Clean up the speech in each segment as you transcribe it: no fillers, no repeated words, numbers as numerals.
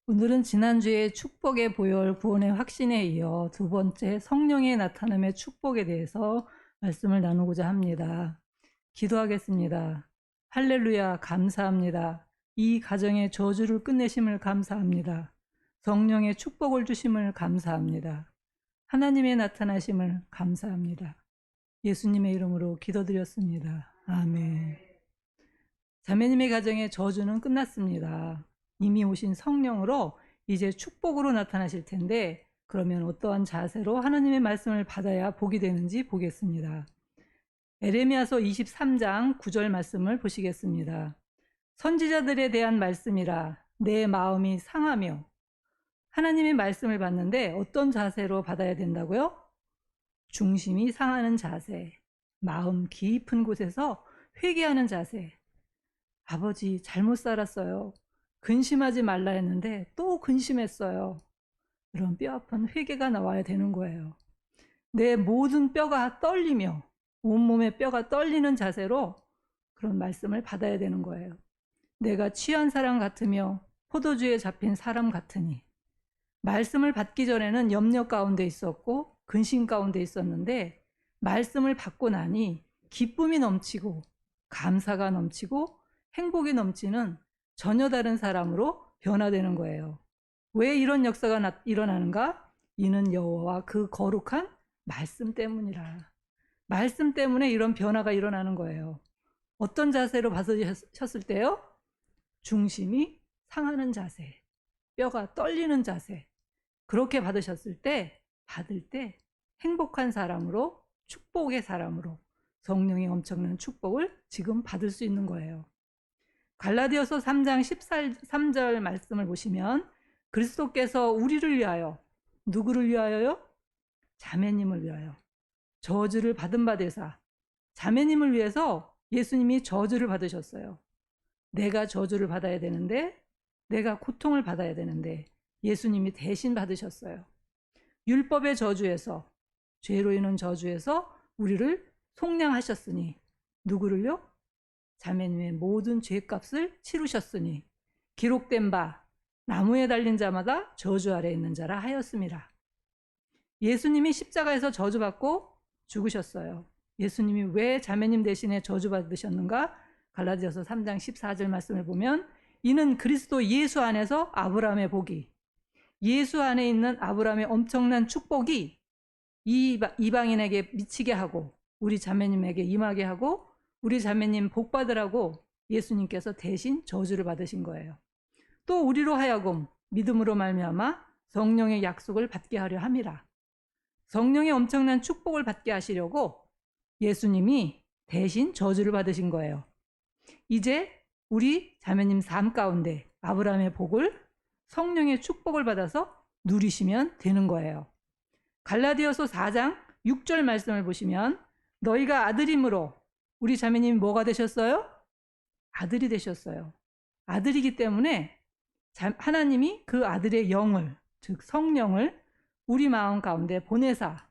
오늘은 지난주에 축복의 보혈 구원의 확신에 이어 두 번째 성령의 나타남의 축복에 대해서 말씀을 나누고자 합니다. 기도하겠습니다. 할렐루야, 감사합니다. 이 가정의 저주를 끝내심을 감사합니다. 성령의 축복을 주심을 감사합니다. 하나님의 나타나심을 감사합니다. 예수님의 이름으로 기도드렸습니다. 아멘. 자매님의 가정의 저주는 끝났습니다. 이미 오신 성령으로 이제 축복으로 나타나실 텐데, 그러면 어떠한 자세로 하나님의 말씀을 받아야 복이 되는지 보겠습니다. 에레미야서 23장 9절 말씀을 보시겠습니다. 선지자들에 대한 말씀이라 내 마음이 상하며. 하나님의 말씀을 받는데 어떤 자세로 받아야 된다고요? 중심이 상하는 자세, 마음 깊은 곳에서 회개하는 자세. 아버지, 잘못 살았어요. 근심하지 말라 했는데 또 근심했어요. 이런 뼈아픈 회개가 나와야 되는 거예요. 내 모든 뼈가 떨리며 온몸의 뼈가 떨리는 자세로 그런 말씀을 받아야 되는 거예요. 내가 취한 사람 같으며 포도주에 잡힌 사람 같으니. 말씀을 받기 전에는 염려 가운데 있었고 근심 가운데 있었는데, 말씀을 받고 나니 기쁨이 넘치고 감사가 넘치고 행복이 넘치는 전혀 다른 사람으로 변화되는 거예요. 왜 이런 역사가 일어나는가? 이는 여호와와 그 거룩한 말씀 때문이라. 말씀 때문에 이런 변화가 일어나는 거예요. 어떤 자세로 받으셨을 때요? 중심이 상하는 자세, 뼈가 떨리는 자세. 그렇게 받으셨을 때, 받을 때 행복한 사람으로, 축복의 사람으로 성령의 엄청난 축복을 지금 받을 수 있는 거예요. 갈라디아서 3장 13절 말씀을 보시면, 그리스도께서 우리를 위하여, 누구를 위하여요? 자매님을 위하여 저주를 받은 바 되사. 자매님을 위해서 예수님이 저주를 받으셨어요. 내가 저주를 받아야 되는데, 내가 고통을 받아야 되는데 예수님이 대신 받으셨어요. 율법의 저주에서, 죄로 인한 저주에서 우리를 속량하셨으니, 누구를요? 자매님의 모든 죄값을 치르셨으니 기록된 바 나무에 달린 자마다 저주 아래 있는 자라 하였습니다. 예수님이 십자가에서 저주받고 죽으셨어요. 예수님이 왜 자매님 대신에 저주받으셨는가? 갈라디아서 3장 14절 말씀을 보면, 이는 그리스도 예수 안에서 아브라함의 복이, 예수 안에 있는 아브라함의 엄청난 축복이 이방인에게 미치게 하고 우리 자매님에게 임하게 하고 우리 자매님 복 받으라고 예수님께서 대신 저주를 받으신 거예요. 또 우리로 하여금 믿음으로 말미암아 성령의 약속을 받게 하려 함이라. 성령의 엄청난 축복을 받게 하시려고 예수님이 대신 저주를 받으신 거예요. 이제 우리 자매님 삶 가운데 아브라함의 복을, 성령의 축복을 받아서 누리시면 되는 거예요. 갈라디아서 4장 6절 말씀을 보시면, 너희가 아들임으로, 우리 자매님이 뭐가 되셨어요? 아들이 되셨어요. 아들이기 때문에 하나님이 그 아들의 영을, 즉 성령을 우리 마음 가운데 보내사.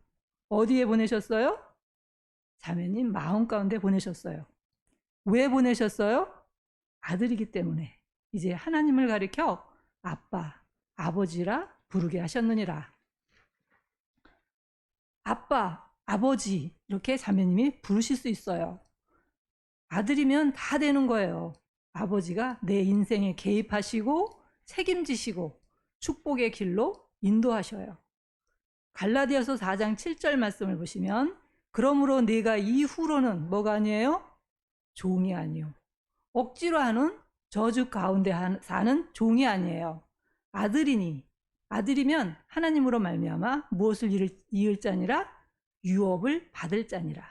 어디에 보내셨어요? 자매님 마음 가운데 보내셨어요. 왜 보내셨어요? 아들이기 때문에 이제 하나님을 가리켜 아빠, 아버지라 부르게 하셨느니라. 아빠, 아버지 이렇게 자매님이 부르실 수 있어요. 아들이면 다 되는 거예요. 아버지가 내 인생에 개입하시고 책임지시고 축복의 길로 인도하셔요. 갈라디아서 4장 7절 말씀을 보시면, 그러므로 네가 이후로는 뭐가 아니에요? 종이 아니요, 억지로 하는 저주 가운데 사는 종이 아니에요. 아들이니, 아들이면 하나님으로 말미암아 무엇을 이을 자니라? 유업을 받을 자니라.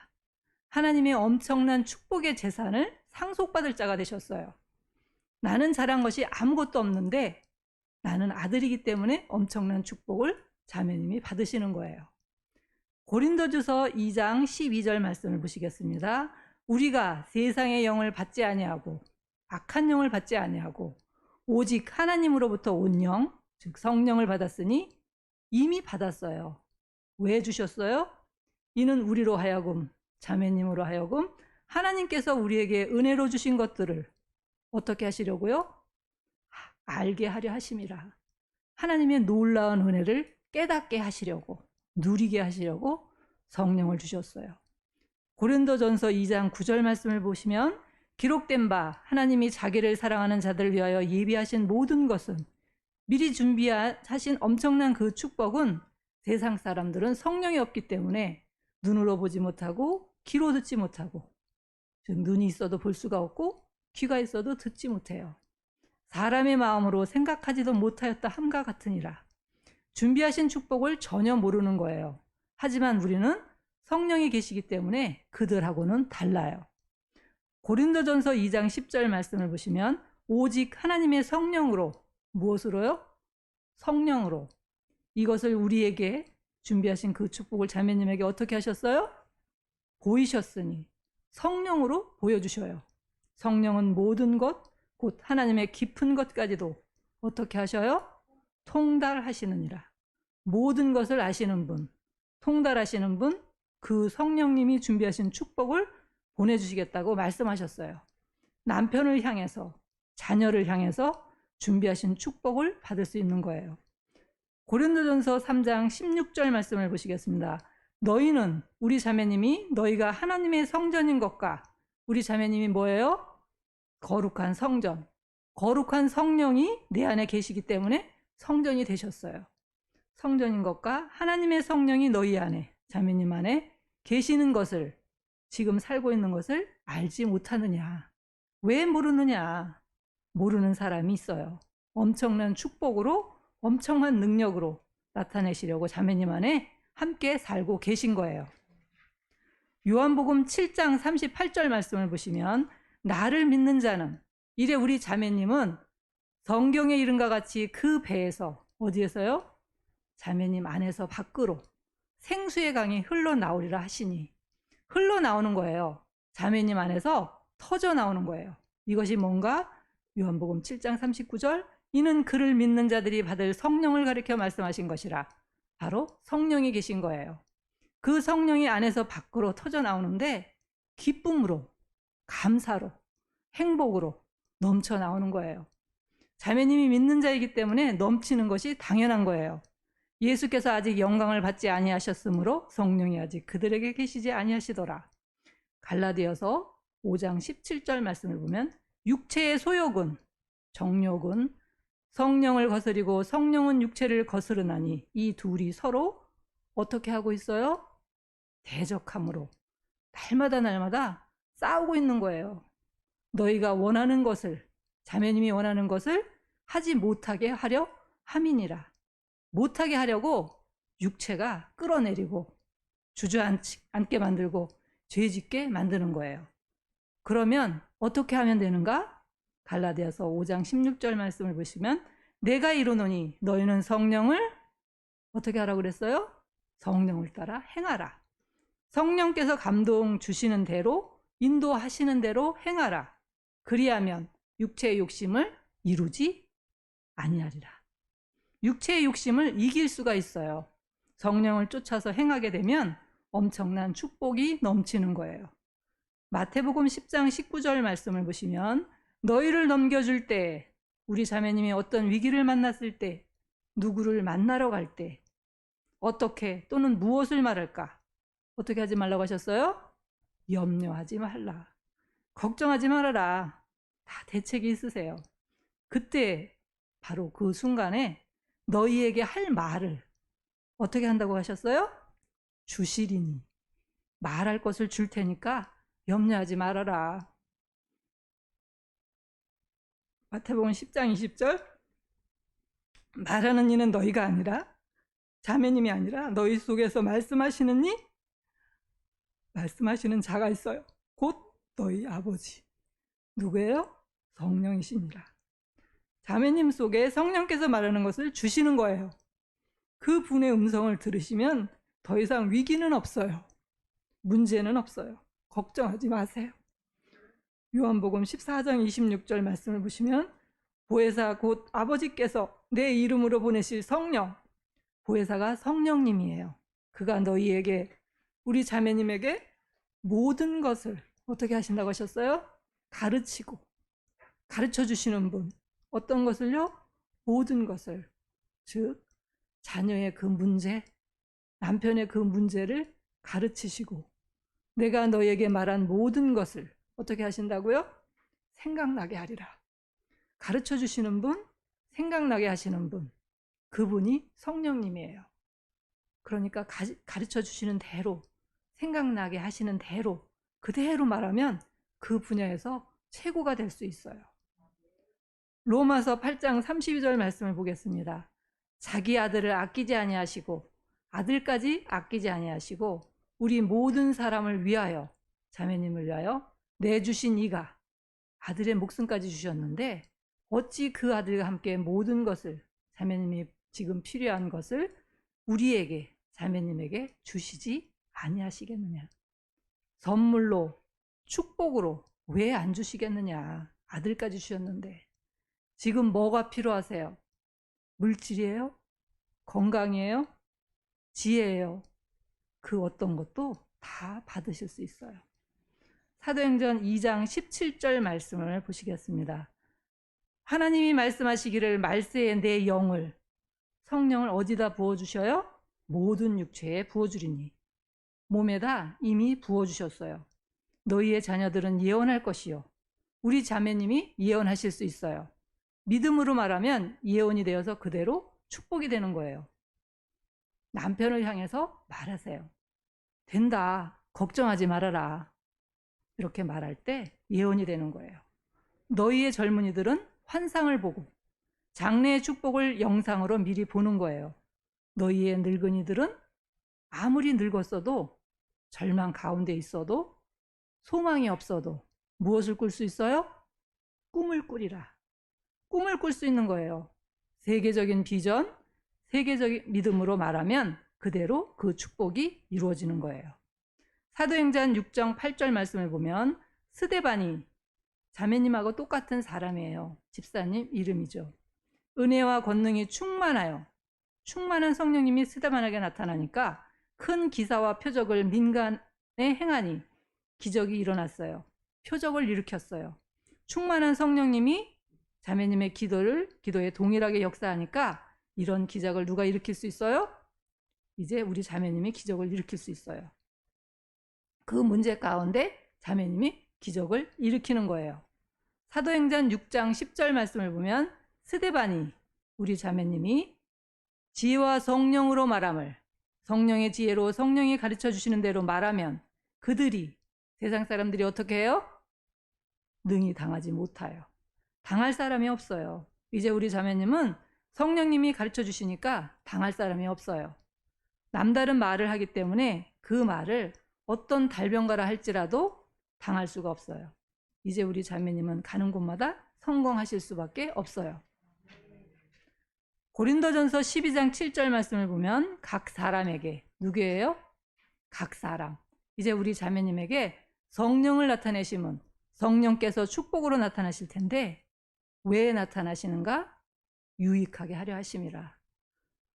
하나님의 엄청난 축복의 재산을 상속받을 자가 되셨어요. 나는 잘한 것이 아무것도 없는데 나는 아들이기 때문에 엄청난 축복을 자매님이 받으시는 거예요. 고린도전서 2장 12절 말씀을 보시겠습니다. 우리가 세상의 영을 받지 아니하고 악한 영을 받지 아니하고 오직 하나님으로부터 온 영, 즉 성령을 받았으니, 이미 받았어요. 왜 주셨어요? 이는 우리로 하여금, 자매님으로 하여금 하나님께서 우리에게 은혜로 주신 것들을 어떻게 하시려고요? 알게 하려 하심이라. 하나님의 놀라운 은혜를 깨닫게 하시려고, 누리게 하시려고 성령을 주셨어요. 고린도전서 2장 9절 말씀을 보시면 기록된 바 하나님이 자기를 사랑하는 자들을 위하여 예비하신 모든 것은, 미리 준비하신 엄청난 그 축복은 세상 사람들은 성령이 없기 때문에 눈으로 보지 못하고 귀로 듣지 못하고, 즉 눈이 있어도 볼 수가 없고 귀가 있어도 듣지 못해요. 사람의 마음으로 생각하지도 못하였다 함과 같으니라. 준비하신 축복을 전혀 모르는 거예요. 하지만 우리는 성령이 계시기 때문에 그들하고는 달라요. 고린도전서 2장 10절 말씀을 보시면 오직 하나님의 성령으로, 무엇으로요? 성령으로 이것을 우리에게 준비하신 그 축복을 자매님에게 어떻게 하셨어요? 보이셨으니, 성령으로 보여주셔요. 성령은 모든 것, 곧 하나님의 깊은 것까지도 어떻게 하셔요? 통달하시느니라. 모든 것을 아시는 분, 통달하시는 분, 그 성령님이 준비하신 축복을 보내주시겠다고 말씀하셨어요. 남편을 향해서, 자녀를 향해서 준비하신 축복을 받을 수 있는 거예요. 고린도전서 3장 16절 말씀을 보시겠습니다. 너희는, 우리 자매님이 너희가 하나님의 성전인 것과, 우리 자매님이 뭐예요? 거룩한 성전, 거룩한 성령이 내 안에 계시기 때문에 성전이 되셨어요. 성전인 것과 하나님의 성령이 너희 안에, 자매님 안에 계시는 것을, 지금 살고 있는 것을 알지 못하느냐. 왜 모르느냐? 모르는 사람이 있어요. 엄청난 축복으로, 엄청난 능력으로 나타내시려고 자매님 안에 함께 살고 계신 거예요. 요한복음 7장 38절 말씀을 보시면 나를 믿는 자는, 이래 우리 자매님은 성경의 이름과 같이 그 배에서, 어디에서요? 자매님 안에서 밖으로 생수의 강이 흘러나오리라 하시니, 흘러나오는 거예요. 자매님 안에서 터져 나오는 거예요. 이것이 뭔가? 요한복음 7장 39절 이는 그를 믿는 자들이 받을 성령을 가리켜 말씀하신 것이라. 바로 성령이 계신 거예요. 그 성령이 안에서 밖으로 터져 나오는데 기쁨으로, 감사로, 행복으로 넘쳐 나오는 거예요. 자매님이 믿는 자이기 때문에 넘치는 것이 당연한 거예요. 예수께서 아직 영광을 받지 아니하셨으므로 성령이 아직 그들에게 계시지 아니하시더라. 갈라디아서 5장 17절 말씀을 보면 육체의 소욕은, 정욕은 성령을 거스리고 성령은 육체를 거스르나니 이 둘이 서로 어떻게 하고 있어요? 대적함으로 날마다 싸우고 있는 거예요. 너희가 원하는 것을, 자매님이 원하는 것을 하지 못하게 하려 함이니라. 못하게 하려고 육체가 끌어내리고 주저앉게 만들고 죄짓게 만드는 거예요. 그러면 어떻게 하면 되는가? 갈라디아서 5장 16절 말씀을 보시면 내가 이르노니 너희는 성령을 어떻게 하라고 그랬어요? 성령을 따라 행하라. 성령께서 감동 주시는 대로, 인도하시는 대로 행하라. 그리하면 육체의 욕심을 이루지 아니하리라. 육체의 욕심을 이길 수가 있어요. 성령을 쫓아서 행하게 되면 엄청난 축복이 넘치는 거예요. 마태복음 10장 19절 말씀을 보시면 너희를 넘겨줄 때, 우리 자매님이 어떤 위기를 만났을 때, 누구를 만나러 갈 때 어떻게 또는 무엇을 말할까? 어떻게 하지 말라고 하셨어요? 염려하지 말라. 걱정하지 말아라. 다 대책이 있으세요. 그때 바로 그 순간에 너희에게 할 말을 어떻게 한다고 하셨어요? 주시리니. 말할 것을 줄 테니까 염려하지 말아라. 마태복음 10장 20절 말하는 이는 너희가 아니라, 자매님이 아니라 너희 속에서 말씀하시는 이, 말씀하시는 자가 있어요. 곧 너희 아버지. 누구예요? 성령이시니라. 자매님 속에 성령께서 말하는 것을 주시는 거예요. 그 분의 음성을 들으시면 더 이상 위기는 없어요. 문제는 없어요. 걱정하지 마세요. 요한복음 14장 26절 말씀을 보시면 보혜사 곧 아버지께서 내 이름으로 보내실 성령, 보혜사가 성령님이에요. 그가 너희에게, 우리 자매님에게 모든 것을 어떻게 하신다고 하셨어요? 가르치고 가르쳐 주시는 분. 어떤 것을요? 모든 것을. 즉 자녀의 그 문제, 남편의 그 문제를 가르치시고 내가 너에게 말한 모든 것을 어떻게 하신다고요? 생각나게 하리라. 가르쳐 주시는 분, 생각나게 하시는 분, 그분이 성령님이에요. 그러니까 가르쳐 주시는 대로, 생각나게 하시는 대로 그대로 말하면 그 분야에서 최고가 될 수 있어요. 로마서 8장 32절 말씀을 보겠습니다. 자기 아들을 아끼지 아니하시고 아들까지 아끼지 아니하시고 우리 모든 사람을 위하여, 자매님을 위하여 내주신 이가 아들의 목숨까지 주셨는데 어찌 그 아들과 함께 모든 것을, 자매님이 지금 필요한 것을 우리에게, 자매님에게 주시지 아니하시겠느냐. 선물로, 축복으로 왜 안 주시겠느냐. 아들까지 주셨는데. 지금 뭐가 필요하세요? 물질이에요? 건강이에요? 지혜예요? 그 어떤 것도 다 받으실 수 있어요. 사도행전 2장 17절 말씀을 보시겠습니다. 하나님이 말씀하시기를 말세에 내 영을, 성령을 어디다 부어주셔요? 모든 육체에 부어주리니. 몸에다 이미 부어주셨어요. 너희의 자녀들은 예언할 것이요. 우리 자매님이 예언하실 수 있어요. 믿음으로 말하면 예언이 되어서 그대로 축복이 되는 거예요. 남편을 향해서 말하세요. 된다. 걱정하지 말아라. 이렇게 말할 때 예언이 되는 거예요. 너희의 젊은이들은 환상을 보고 장래의 축복을 영상으로 미리 보는 거예요. 너희의 늙은이들은 아무리 늙었어도, 절망 가운데 있어도, 소망이 없어도 무엇을 꿀 수 있어요? 꿈을 꾸리라. 꿈을 꿀 수 있는 거예요. 세계적인 비전, 세계적인 믿음으로 말하면 그대로 그 축복이 이루어지는 거예요. 사도행전 6장 8절 말씀을 보면 스데반이 자매님하고 똑같은 사람이에요. 집사님 이름이죠. 은혜와 권능이 충만하여, 충만한 성령님이 스데반에게 나타나니까 큰 기사와 표적을 민간에 행하니 기적이 일어났어요. 표적을 일으켰어요. 충만한 성령님이 자매님의 기도에 동일하게 역사하니까 이런 기적을 누가 일으킬 수 있어요? 이제 우리 자매님이 기적을 일으킬 수 있어요. 그 문제 가운데 자매님이 기적을 일으키는 거예요. 사도행전 6장 10절 말씀을 보면 스데반이, 우리 자매님이 지혜와 성령으로 말함을, 성령의 지혜로 성령이 가르쳐 주시는 대로 말하면 그들이, 세상 사람들이 어떻게 해요? 능히 당하지 못하여. 당할 사람이 없어요. 이제 우리 자매님은 성령님이 가르쳐 주시니까 당할 사람이 없어요. 남다른 말을 하기 때문에 그 말을 어떤 달변가라 할지라도 당할 수가 없어요. 이제 우리 자매님은 가는 곳마다 성공하실 수밖에 없어요. 고린도전서 12장 7절 말씀을 보면 각 사람에게, 누구예요? 각 사람. 이제 우리 자매님에게 성령을 나타내심은 성령께서 축복으로 나타나실 텐데 왜 나타나시는가? 유익하게 하려 하심이라.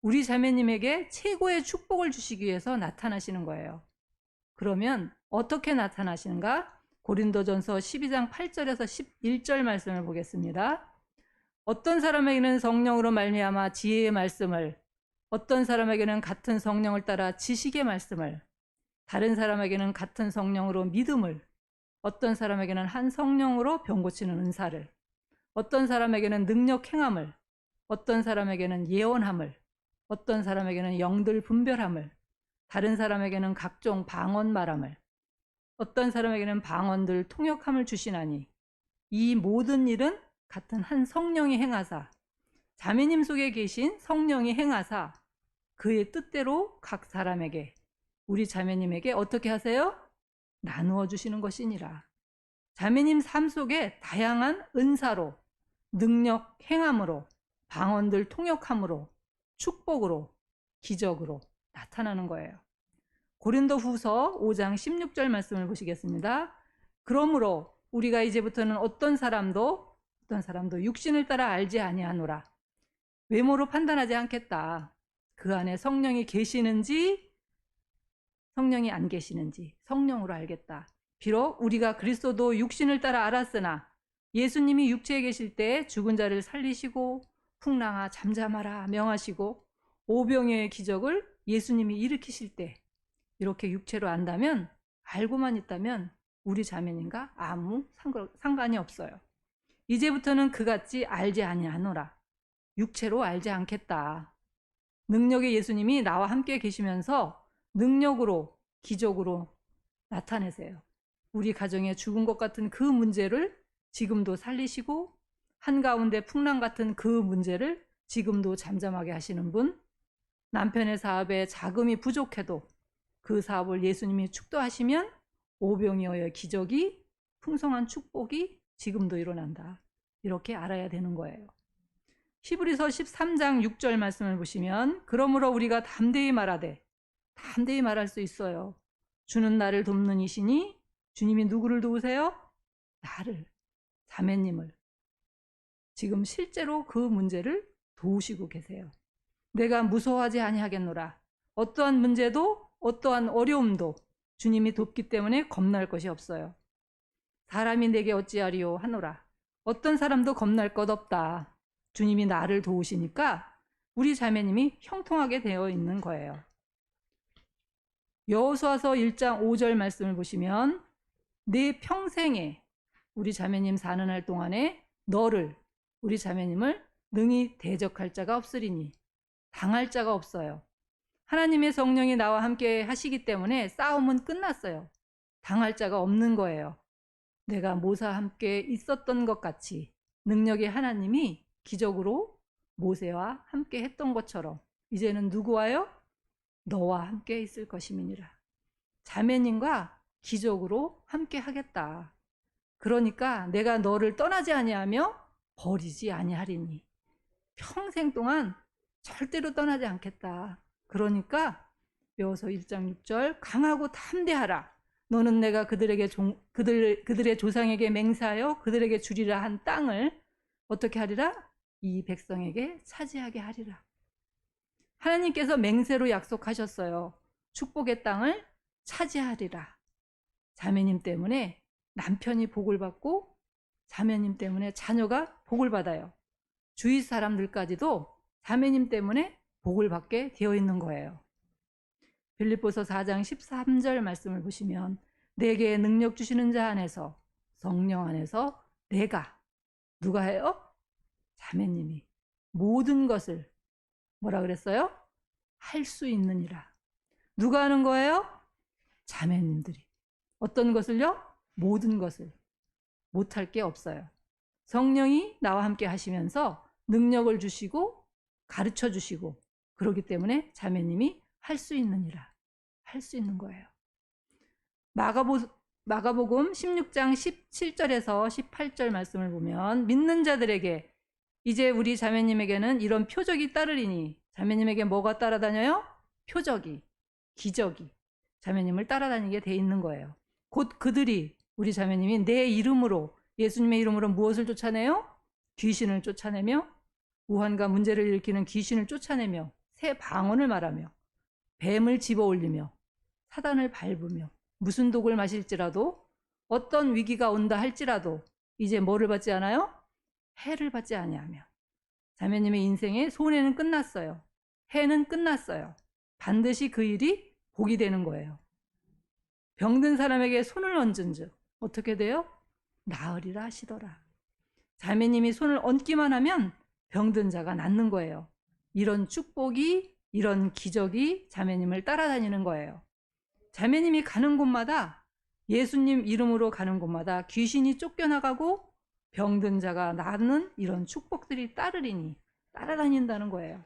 우리 자매님에게 최고의 축복을 주시기 위해서 나타나시는 거예요. 그러면 어떻게 나타나시는가? 고린도전서 12장 8절에서 11절 말씀을 보겠습니다. 어떤 사람에게는 성령으로 말미암아 지혜의 말씀을, 어떤 사람에게는 같은 성령을 따라 지식의 말씀을, 다른 사람에게는 같은 성령으로 믿음을, 어떤 사람에게는 한 성령으로 병 고치는 은사를, 어떤 사람에게는 능력 행함을, 어떤 사람에게는 예언함을, 어떤 사람에게는 영들 분별함을, 다른 사람에게는 각종 방언 말함을, 어떤 사람에게는 방언들 통역함을 주시나니 이 모든 일은 같은 한 성령이 행하사, 자매님 속에 계신 성령이 행하사 그의 뜻대로 각 사람에게, 우리 자매님에게 어떻게 하세요? 나누어 주시는 것이니라. 자매님 삶 속에 다양한 은사로, 능력 행함으로, 방언들 통역함으로, 축복으로, 기적으로 나타나는 거예요. 고린도후서 5장 16절 말씀을 보시겠습니다. 그러므로 우리가 이제부터는 어떤 사람도 육신을 따라 알지 아니하노라. 외모로 판단하지 않겠다. 그 안에 성령이 계시는지 성령이 안 계시는지 성령으로 알겠다. 비록 우리가 그리스도도 육신을 따라 알았으나 예수님이 육체에 계실 때 죽은 자를 살리시고 풍랑아 잠잠하라 명하시고 오병이어의 기적을 예수님이 일으키실 때 이렇게 육체로 안다면, 알고만 있다면 우리 자매님과 아무 상관이 없어요. 이제부터는 그같이 알지 아니하노라. 육체로 알지 않겠다. 능력의 예수님이 나와 함께 계시면서 능력으로, 기적으로 나타내세요. 우리 가정에 죽은 것 같은 그 문제를 지금도 살리시고, 한가운데 풍랑 같은 그 문제를 지금도 잠잠하게 하시는 분, 남편의 사업에 자금이 부족해도 그 사업을 예수님이 축도하시면 오병이어의 기적이, 풍성한 축복이 지금도 일어난다. 이렇게 알아야 되는 거예요. 히브리서 13장 6절 말씀을 보시면, 그러므로 우리가 담대히 말하되, 담대히 말할 수 있어요. 주는 나를 돕는 이시니. 주님이 누구를 도우세요? 나를, 자매님을. 지금 실제로 그 문제를 도우시고 계세요. 내가 무서워하지 아니하겠노라. 어떠한 문제도, 어떠한 어려움도 주님이 돕기 때문에 겁날 것이 없어요. 사람이 내게 어찌하리요 하노라. 어떤 사람도 겁날 것 없다. 주님이 나를 도우시니까 우리 자매님이 형통하게 되어 있는 거예요. 여호수아서 1장 5절 말씀을 보시면, 내 평생에 우리 자매님 사는 날 동안에 너를, 우리 자매님을 능히 대적할 자가 없으리니, 당할 자가 없어요. 하나님의 성령이 나와 함께 하시기 때문에 싸움은 끝났어요. 당할 자가 없는 거예요. 내가 모세와 함께 있었던 것 같이 능력의 하나님이 기적으로 모세와 함께 했던 것처럼 이제는 누구와요? 너와 함께 있을 것임이니라. 자매님과 기적으로 함께 하겠다. 그러니까 내가 너를 떠나지 아니하며 버리지 아니하리니, 평생 동안 절대로 떠나지 않겠다. 그러니까 여호수아 1장 6절, 강하고 담대하라. 너는 내가 그들의 조상에게 맹세하여 그들에게 주리라 한 땅을 어떻게 하리라? 이 백성에게 차지하게 하리라. 하나님께서 맹세로 약속하셨어요. 축복의 땅을 차지하리라. 자매님 때문에 남편이 복을 받고, 자매님 때문에 자녀가 복을 받아요. 주위 사람들까지도 자매님 때문에 복을 받게 되어 있는 거예요. 빌립보서 4장 13절 말씀을 보시면, 내게 능력 주시는 자 안에서, 성령 안에서 내가, 누가 해요? 자매님이 모든 것을 뭐라 그랬어요? 할 수 있느니라. 누가 하는 거예요? 자매님들이. 어떤 것을요? 모든 것을. 못할 게 없어요. 성령이 나와 함께 하시면서 능력을 주시고 가르쳐 주시고, 그러기 때문에 자매님이 할 수 있느니라. 할 수 있는 거예요. 마가복음 16장 17절에서 18절 말씀을 보면, 믿는 자들에게, 이제 우리 자매님에게는 이런 표적이 따르리니, 자매님에게 뭐가 따라다녀요? 표적이, 기적이 자매님을 따라다니게 돼 있는 거예요. 곧 그들이, 우리 자매님이 내 이름으로, 예수님의 이름으로 무엇을 쫓아내요? 귀신을 쫓아내며, 우환과 문제를 일으키는 귀신을 쫓아내며, 새 방언을 말하며, 뱀을 집어올리며, 사단을 밟으며, 무슨 독을 마실지라도, 어떤 위기가 온다 할지라도 이제 뭐를 받지 않아요? 해를 받지 아니하며. 자매님의 인생의 손해는 끝났어요. 해는 끝났어요. 반드시 그 일이 복이 되는 거예요. 병든 사람에게 손을 얹은 즉 어떻게 돼요? 나으리라 하시더라. 자매님이 손을 얹기만 하면 병든 자가 낫는 거예요. 이런 축복이, 이런 기적이 자매님을 따라다니는 거예요. 자매님이 가는 곳마다, 예수님 이름으로 가는 곳마다 귀신이 쫓겨나가고 병든 자가 낫는 이런 축복들이 따르리니, 따라다닌다는 거예요.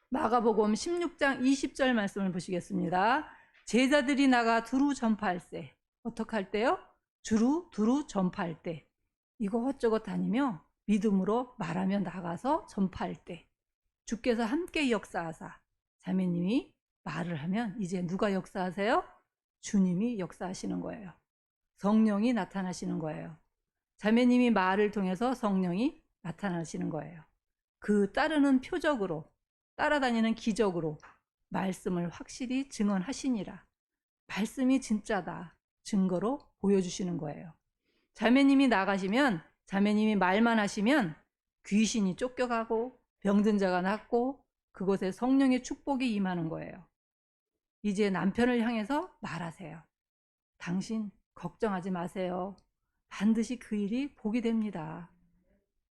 마가복음 16장 20절 말씀을 보시겠습니다. 제자들이 나가 두루 전파할세. 어떻게 할 때요? 두루 전파할 때. 이것저것 다니며 믿음으로 말하며 나가서 전파할 때, 주께서 함께 역사하사, 자매님이 말을 하면 이제 누가 역사하세요? 주님이 역사하시는 거예요. 성령이 나타나시는 거예요. 자매님이 말을 통해서 성령이 나타나시는 거예요. 그 따르는 표적으로, 따라다니는 기적으로 말씀을 확실히 증언하시니라. 말씀이 진짜다. 증거로 보여주시는 거예요. 자매님이 나가시면, 자매님이 말만 하시면 귀신이 쫓겨가고 병든 자가 낫고 그곳에 성령의 축복이 임하는 거예요. 이제 남편을 향해서 말하세요. 당신 걱정하지 마세요. 반드시 그 일이 복이 됩니다.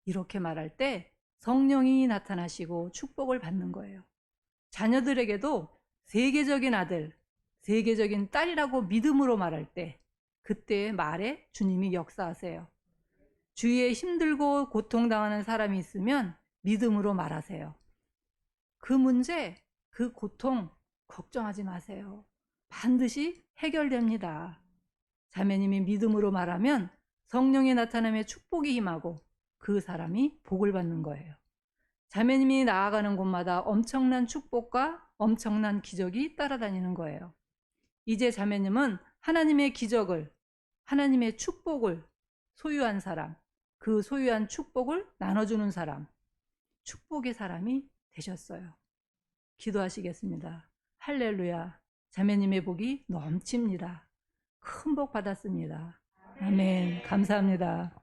이렇게 말할 때 성령이 나타나시고 축복을 받는 거예요. 자녀들에게도 세계적인 아들, 세계적인 딸이라고 믿음으로 말할 때 그때의 말에 주님이 역사하세요. 주위에 힘들고 고통당하는 사람이 있으면 믿음으로 말하세요. 그 문제, 그 고통 걱정하지 마세요. 반드시 해결됩니다. 자매님이 믿음으로 말하면 성령의 나타남에 축복이 임하고 그 사람이 복을 받는 거예요. 자매님이 나아가는 곳마다 엄청난 축복과 엄청난 기적이 따라다니는 거예요. 이제 자매님은 하나님의 기적을, 하나님의 축복을 소유한 사람, 그 소유한 축복을 나눠주는 사람, 축복의 사람이 되셨어요. 기도하시겠습니다. 할렐루야. 자매님의 복이 넘칩니다. 큰 복 받았습니다. 아멘. 감사합니다.